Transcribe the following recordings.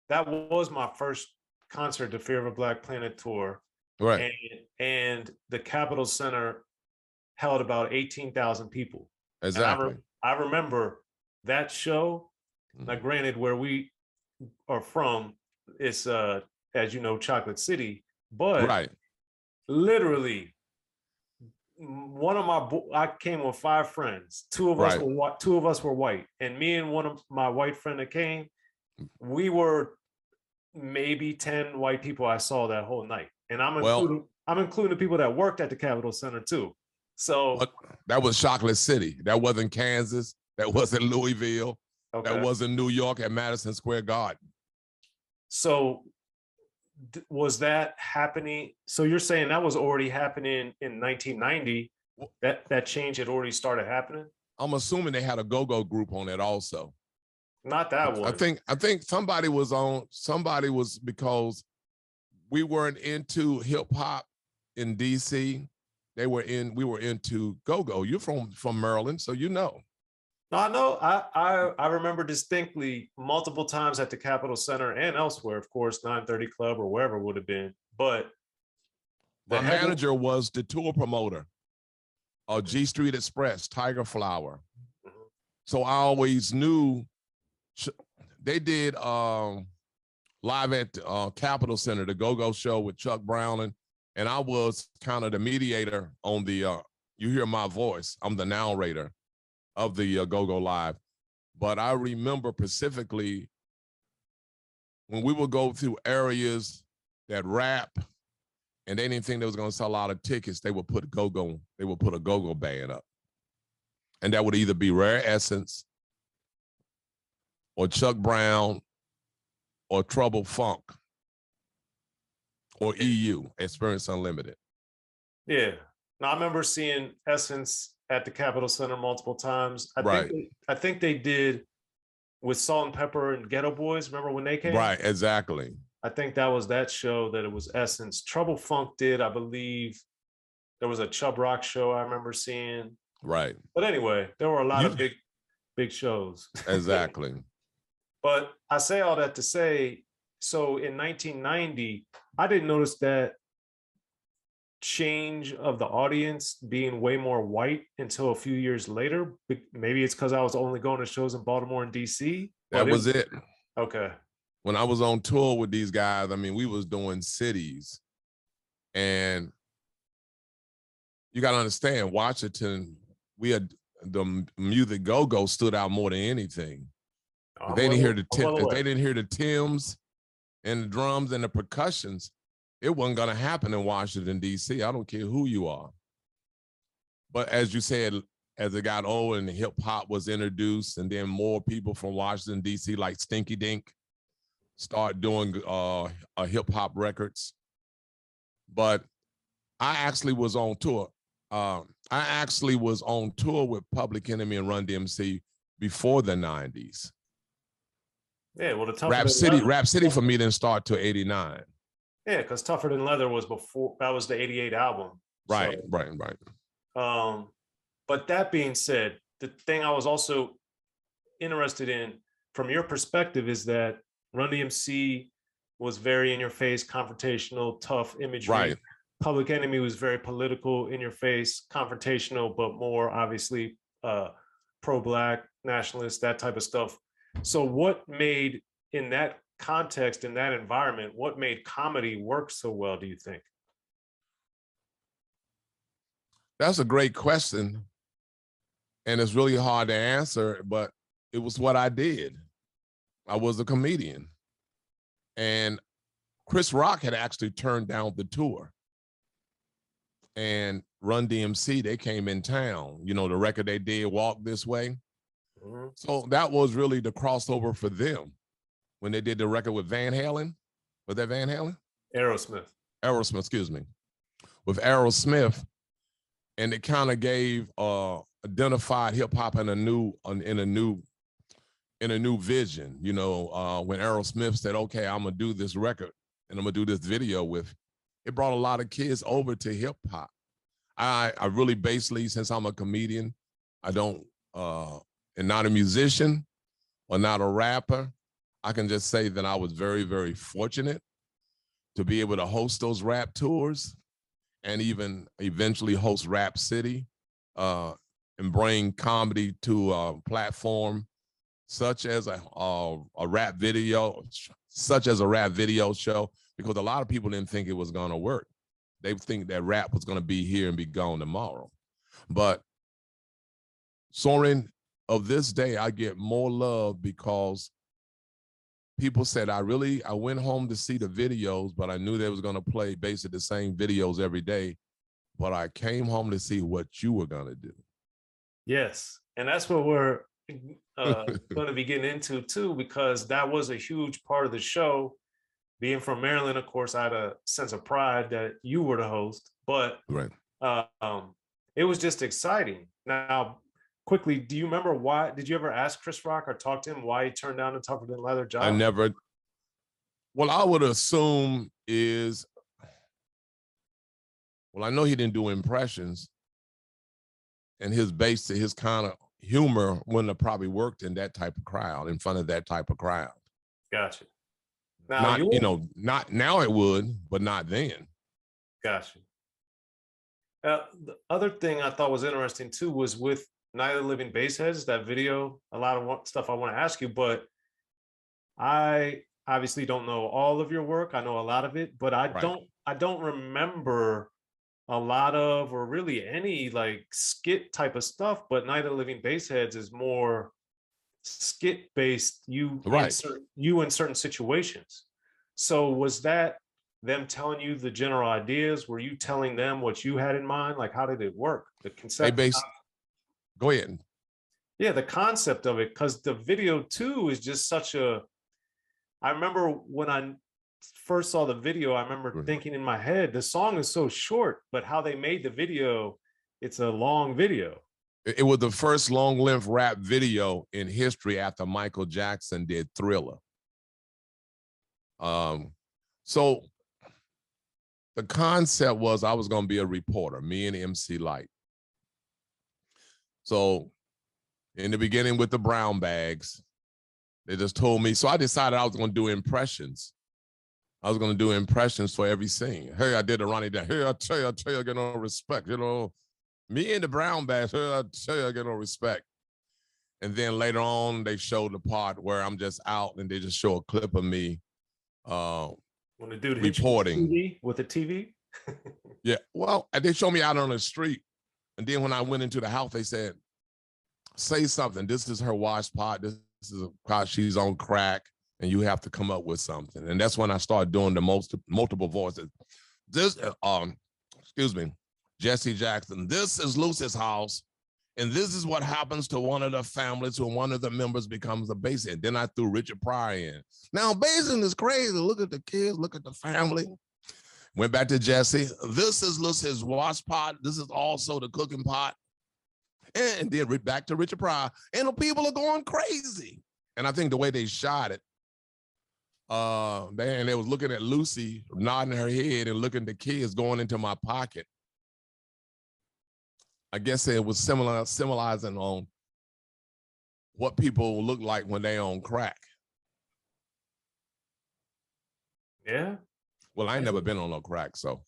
that was my first concert, the Fear of a Black Planet tour. Right. And the Capitol Center held about 18,000 people. Exactly. And I remember that show. Now, granted, where we are from, it's as you know, Chocolate City, but right. Literally, I came with 5 friends. Two of us were white, and me and one of my white friend that came, we were maybe 10 white people I saw that whole night, and I'm including the people that worked at the Capitol Center too. So that was Chocolate City. That wasn't Kansas. That wasn't Louisville. Okay. That wasn't New York at Madison Square Garden. So was that happening? So you're saying that was already happening in 1990? That change had already started happening? I'm assuming they had a go-go group on it also. Not that one. I think somebody was because we weren't into hip hop in D.C. We were into go-go. You're from Maryland, so you know. No, I know. I remember distinctly multiple times at the Capitol Center and elsewhere, of course, 930 Club or wherever it would have been. But my manager was the tour promoter of G Street Express, Tiger Flower. Mm-hmm. So I always knew they did live at Capitol Center, the Go-Go show with Chuck Brown, and I was kind of the mediator on the, you hear my voice, I'm the narrator of the Go-Go Live. But I remember specifically when we would go through areas that rap and they didn't think they was going to sell a lot of tickets, they would put a Go-Go band up. And that would either be Rare Essence or Chuck Brown or Trouble Funk or EU, Experience Unlimited. Yeah. Now I remember seeing Essence at the Capitol Center multiple times. I think they did with Salt and Pepper and Ghetto Boys. Remember when they came? Right, exactly. I think that was that show that it was Essence. Trouble Funk did, I believe. There was a Chub Rock show I remember seeing. Right. But anyway, there were a lot of big shows. Exactly. But I say all that to say, so in 1990, I didn't notice that change of the audience being way more white until a few years later. Maybe it's because I was only going to shows in Baltimore and DC. That was it. Okay. When I was on tour with these guys, I mean, we was doing cities, and you got to understand, Washington, we had the music go-go stood out more than anything. If they didn't hear the Timbs and the drums and the percussions, it wasn't going to happen in Washington, D.C. I don't care who you are. But as you said, as it got old and hip hop was introduced, and then more people from Washington, D.C., like Stinky Dink, start doing hip hop records. But I actually was on tour. I actually was on tour with Public Enemy and Run DMC before the 90s. Yeah, well, Rap City for me didn't start till 89. Yeah, because Tougher Than Leather was before, that was the 88 album. Right, so, right. But that being said, the thing I was also interested in from your perspective is that Run DMC was very in your face, confrontational, tough imagery. Right. Public Enemy was very political, in your face, confrontational, but more obviously pro-Black, nationalist, that type of stuff. So what made, in that context, in that environment, what made comedy work so well, do you think? That's a great question. And it's really hard to answer, but it was what I did. I was a comedian. And Chris Rock had actually turned down the tour. And Run DMC, they came in town. You know, the record they did, Walk This Way. Mm-hmm. So that was really the crossover for them when they did the record with Van Halen. Was that Van Halen? Aerosmith, excuse me. With Aerosmith. And it kind of gave identified hip hop in a new vision. You know, when Aerosmith said, "Okay, I'm gonna do this record and I'm gonna do this video with," it brought a lot of kids over to hip hop. I really basically, since I'm a comedian, I don't and not a musician or not a rapper, I can just say that I was very, very fortunate to be able to host those rap tours and even eventually host Rap City and bring comedy to a platform such as a rap video, show, because a lot of people didn't think it was going to work. They think that rap was going to be here and be gone tomorrow. But Soren, of this day, I get more love because people said, I went home to see the videos, but I knew they was going to play basically the same videos every day. But I came home to see what you were going to do. Yes. And that's what we're going to be getting into too, because that was a huge part of the show. Being from Maryland, of course, I had a sense of pride that you were the host, but right. It was just exciting. Now, quickly, do you remember why? Did you ever ask Chris Rock or talk to him why he turned down the Tougher Than Leather job? I never. Well, I would assume is, well, I know he didn't do impressions, and his kind of humor wouldn't have probably worked in that type of crowd, in front of that type of crowd. Gotcha. Now, not now it would, but not then. Gotcha. The other thing I thought was interesting too was with Night of the Living Baseheads, that video, a lot of stuff I want to ask you, but I obviously don't know all of your work. I know a lot of it, but I don't remember a lot of, or really any like skit type of stuff, but Night of the Living Baseheads is more skit based, you in certain situations. So was that them telling you the general ideas? Were you telling them what you had in mind? Like, how did it work? The concept. Go ahead. Yeah, the concept of it, because the video too is just such a. I remember when I first saw the video, I remember thinking in my head, the song is so short, but how they made the video, it's a long video. It was the first long-length rap video in history after Michael Jackson did Thriller. So the concept was I was going to be a reporter, me and MC Light. So in the beginning with the brown bags, they just told me, so I decided I was going to do impressions. I was going to do impressions for every scene. Hey, I did a Ronnie Down. Hey, I tell you, I get no respect. You know, me and the brown bags, hey, I tell you, I get no respect. And then later on, they showed the part where I'm just out and they just show a clip of me when the dude reporting with the TV. Yeah, well, they showed me out on the street, and then when I went into the house, they said, "Say something. This is her wash pot. This is how she's on crack, and you have to come up with something." And that's when I started doing the multiple voices. This, excuse me, Jesse Jackson. This is Lucy's house, and this is what happens to one of the families when one of the members becomes a basehead. Then I threw Richard Pryor in. Now, basing is crazy. Look at the kids. Look at the family. Went back to Jesse. This is Lucy's wash pot. This is also the cooking pot. And then back to Richard Pryor. And the people are going crazy. And I think the way they shot it, they was looking at Lucy, nodding her head and looking at the kids going into my pocket. I guess it was symbolizing on what people look like when they on crack. Yeah. Well, I ain't never been on no crack, so.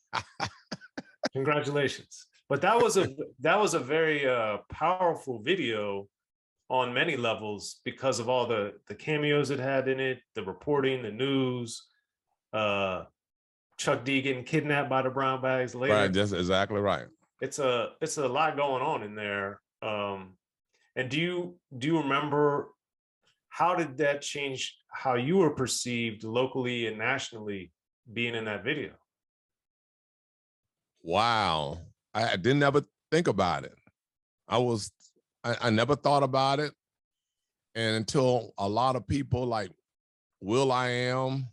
Congratulations. But that was a very powerful video on many levels because of all the cameos it had in it, the reporting, the news, Chuck D getting kidnapped by the brown bags later. Right, that's exactly right. It's a lot going on in there. And do you remember, how did that change how you were perceived locally and nationally being in that video? Wow. I didn't ever think about it. I never thought about it. And until a lot of people like will.i.am,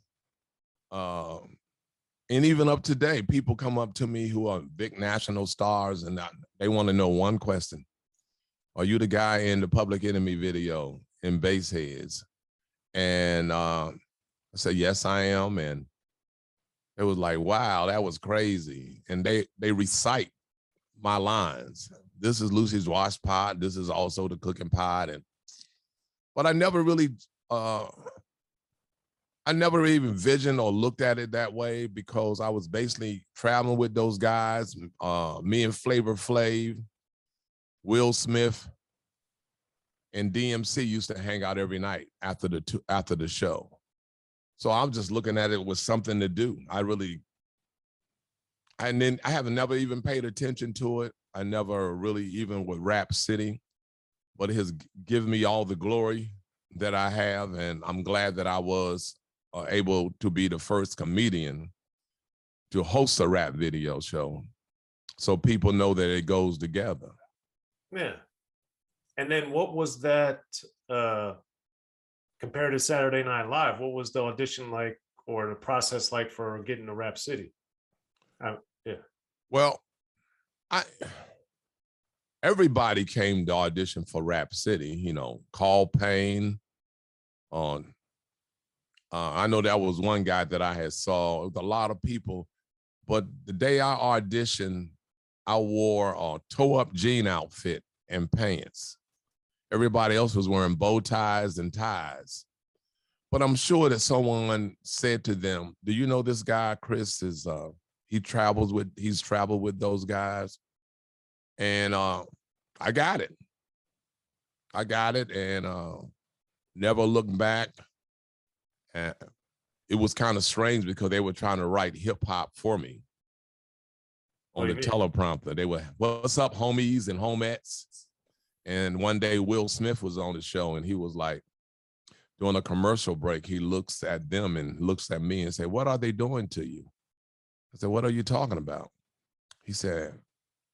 and even up to date, people come up to me who are big national stars and they want to know one question. Are you the guy in the Public Enemy video in Baseheads? And I said, yes, I am. And it was like, wow, that was crazy. And they recite my lines. This is Lucy's wash pot. This is also the cooking pot. But I never really I never even visioned or looked at it that way because I was basically traveling with those guys, me and Flavor Flav, Will Smith, and DMC used to hang out every night after the show. So I'm just looking at it with something to do. And then I have never even paid attention to it. I never really even with Rap City, but it has given me all the glory that I have. And I'm glad that I was able to be the first comedian to host a rap video show. So people know that it goes together. Yeah. And then what was that compared to Saturday Night Live? What was the audition like or the process like for getting to Rap City? Yeah. Well, everybody came to audition for Rap City, you know, Carl Payne. I know that was one guy that I had saw. It was a lot of people, but the day I auditioned, I wore a toe-up jean outfit and pants. Everybody else was wearing bow ties and ties. But I'm sure that someone said to them, "Do you know this guy, Chris? He's traveled with those guys." And I got it. And never looked back. And it was kind of strange because they were trying to write hip hop for me on the teleprompter. They were, "What's up, homies and homettes?" And one day Will Smith was on the show and he was like, during a commercial break, he looks at them and looks at me and said, "What are they doing to you?" I said, "What are you talking about?" He said,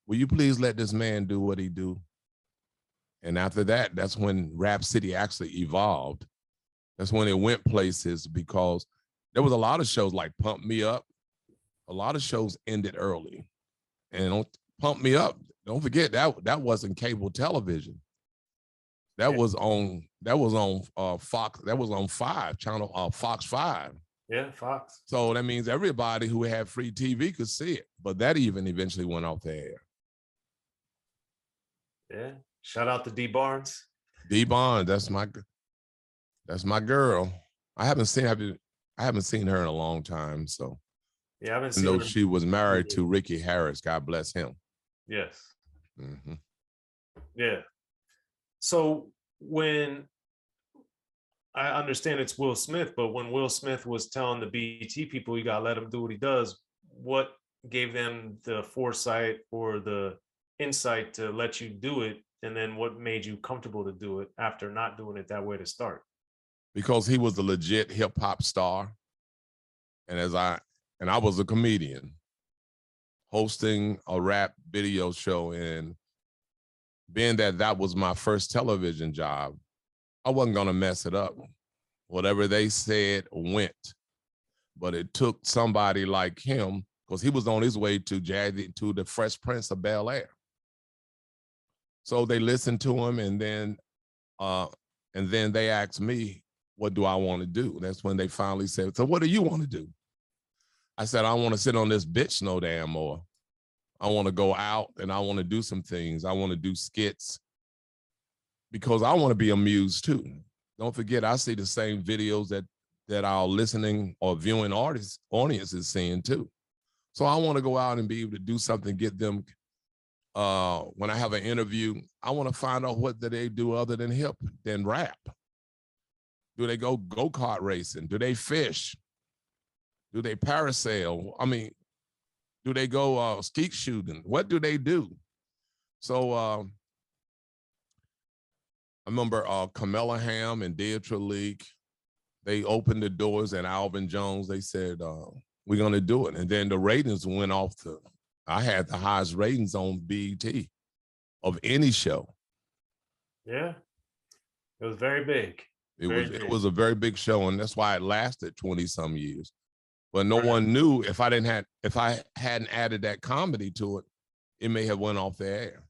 "Will you please let this man do what he do?" And after that, that's when Rap City actually evolved. That's when it went places because there was a lot of shows like Pump Me Up. A lot of shows ended early. And Pump Me Up, don't forget that wasn't cable television. That was on Fox. That was on 5 channel, Fox 5. Yeah, Fox. So that means everybody who had free TV could see it. But that even eventually went off the air. Yeah. Shout out to D Barnes. D Barnes, that's my girl. I haven't seen her in a long time. So yeah, I haven't I seen know her. she was married to Ricky Harris. God bless him. Yes. Mm-hmm. Yeah. So when I understand it's Will Smith, but when Will Smith was telling the BET people, you gotta let him do what he does, what gave them the foresight or the insight to let you do it? And then what made you comfortable to do it after not doing it that way to start? Because he was a legit hip hop star. And I was a comedian hosting a rap video show, and being that was my first television job, I wasn't gonna mess it up. Whatever they said went, but it took somebody like him because he was on his way to the Fresh Prince of Bel-Air. So they listened to him, and then they asked me, "What do I want to do?" That's when they finally said, "So what do you want to do?" I said, "I want to sit on this bitch no damn more. I want to go out and I want to do some things. I want to do skits because I want to be amused too. Don't forget, I see the same videos that our listening or viewing audience is seeing too. So I want to go out and be able to do something, get them, when I have an interview, I want to find out what do they do other than rap. Do they go-kart racing? Do they fish? Do they parasail? I mean, do they go skeet shooting? What do they do?" So I remember Camilla Ham and Deidre Leak, they opened the doors, and Alvin Jones, they said, "We're going to do it." And then the ratings went off I had the highest ratings on BET of any show. Yeah. It was very big. It was a very big show, and that's why it lasted 20-some years. But no one knew if I hadn't added that comedy to it, it may have went off the air.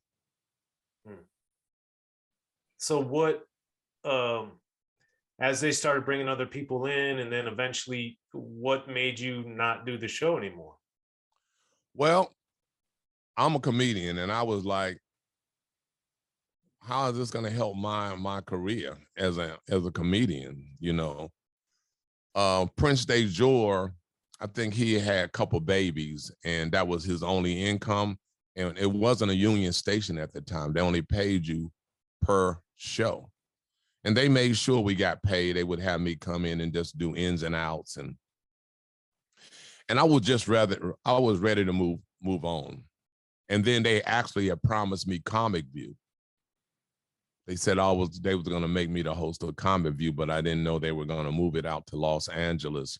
So what, as they started bringing other people in, and then eventually, what made you not do the show anymore? Well, I'm a comedian, and I was like, how is this going to help my career as a comedian, you know? Prince DeJour, I think he had a couple babies, and that was his only income. And it wasn't a union station at the time. They only paid you per show. And they made sure we got paid. They would have me come in and just do ins and outs. And I was ready to move on. And then they actually had promised me Comic View. They said they was going to make me the host of Comic View, but I didn't know they were going to move it out to Los Angeles.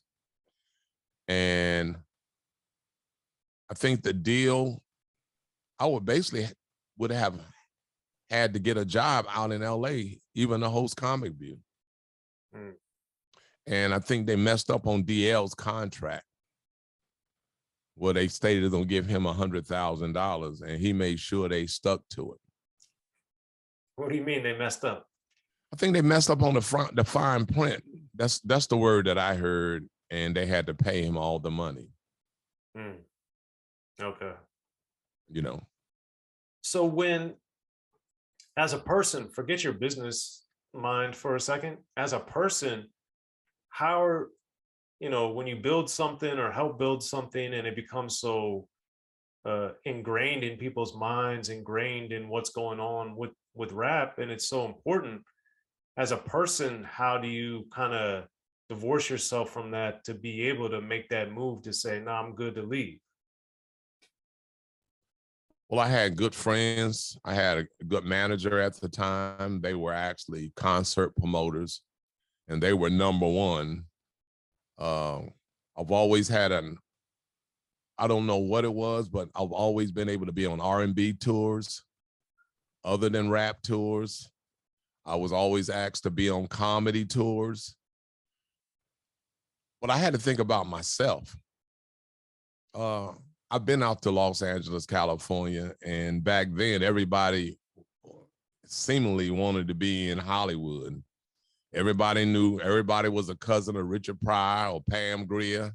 And I think the deal, I would have had to get a job out in LA, even to host Comic View. Mm. And I think they messed up on DL's contract, where they stated they're going to give him $100,000, and he made sure they stuck to it. What do you mean they messed up? I think they messed up on the fine print. That's the word that I heard, and they had to pay him all the money. Mm. Okay. You know. So when, as a person, forget your business mind for a second. As a person, when you build something or help build something and it becomes so ingrained in people's minds, ingrained in what's going on with rap, and it's so important, as a person, how do you kind of divorce yourself from that to be able to make that move to say, no, I'm good to leave? Well, I had good friends. I had a good manager at the time. They were actually concert promoters, and they were number one. I've always had I don't know what it was, but I've always been able to be on R&B tours other than rap tours. I was always asked to be on comedy tours. But I had to think about myself. I've been out to Los Angeles, California, and back then everybody seemingly wanted to be in Hollywood. Everybody knew everybody was a cousin of Richard Pryor or Pam Grier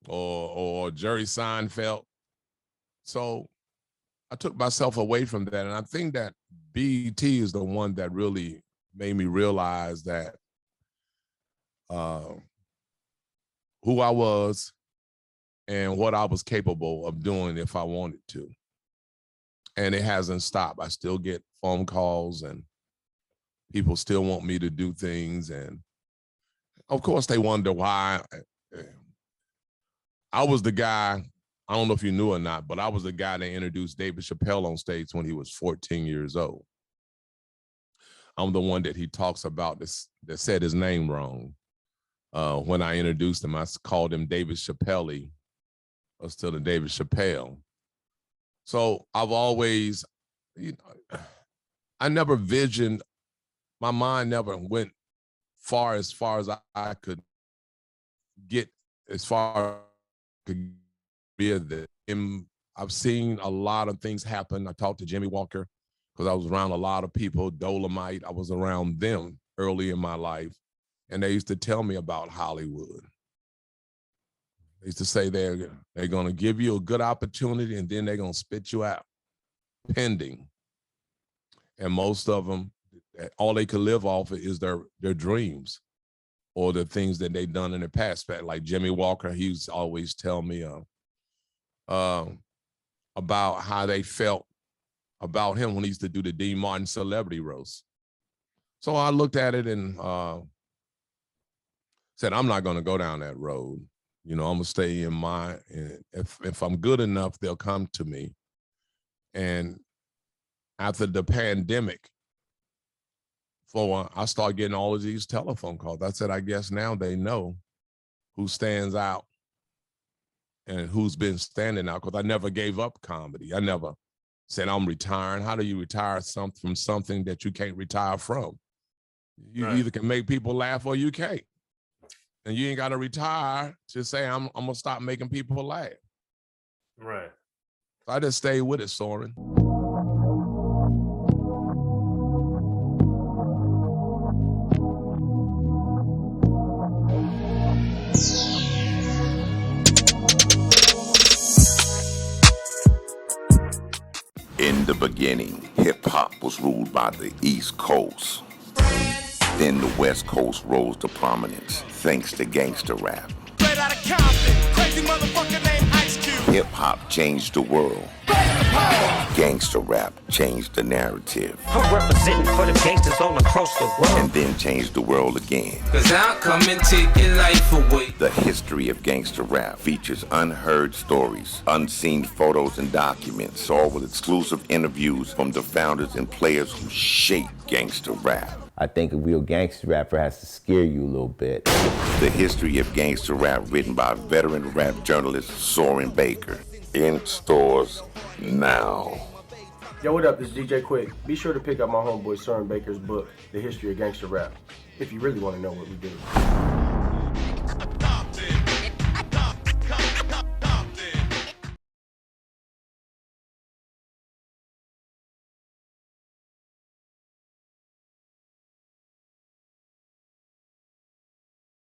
or Jerry Seinfeld. So I took myself away from that. And I think that BET is the one that really made me realize that who I was and what I was capable of doing if I wanted to. And it hasn't stopped. I still get phone calls and people still want me to do things. And of course they wonder why. I was the guy, I don't know if you knew or not, but I was the guy that introduced David Chappelle on stage when he was 14 years old. I'm the one that he talks about that said his name wrong. When I introduced him, I called him David Chappelle instead of David Chappelle. So I've always, I never visioned, my mind never went far as I could get, as far as I could be there. I've seen a lot of things happen. I talked to Jimmy Walker because I was around a lot of people, Dolomite. I was around them early in my life, and they used to tell me about Hollywood. They used to say they're going to give you a good opportunity and then they're going to spit you out, pending. And most of them, all they could live off of is their dreams or the things that they've done in the past. Like Jimmy Walker, he used to always tell me about how they felt about him when he used to do the Dean Martin celebrity roast. So I looked at it and said, I'm not going to go down that road. I'm going to stay in mine. And if I'm good enough, they'll come to me. And after the pandemic, I started getting all of these telephone calls. I said, I guess now they know who stands out and who's been standing out, because I never gave up comedy. I never said I'm retiring. How do you retire from something that you can't retire from? You either can make people laugh or you can't. And you ain't got to retire to say, I'm going to stop making people laugh. Right. So I just stayed with it, Soren. In the beginning, hip-hop was ruled by the East Coast. Then the West Coast rose to prominence thanks to gangster rap. Straight out of Compton, crazy motherfucker named Ice Cube. Hip-hop changed the world. Gangster rap changed the narrative. I'm representing for the gangsters all across the world. And then changed the world again. Cause I'll come and take your life away. The history of gangster rap features unheard stories, unseen photos and documents, all with exclusive interviews from the founders and players who shaped gangster rap. I think a real gangster rapper has to scare you a little bit. The history of gangster rap written by veteran rap journalist Soren Baker. In stores now. Yo, what up? This is DJ Quick. Be sure to pick up my homeboy Soren Baker's book, The History of Gangster Rap, if you really want to know what we do.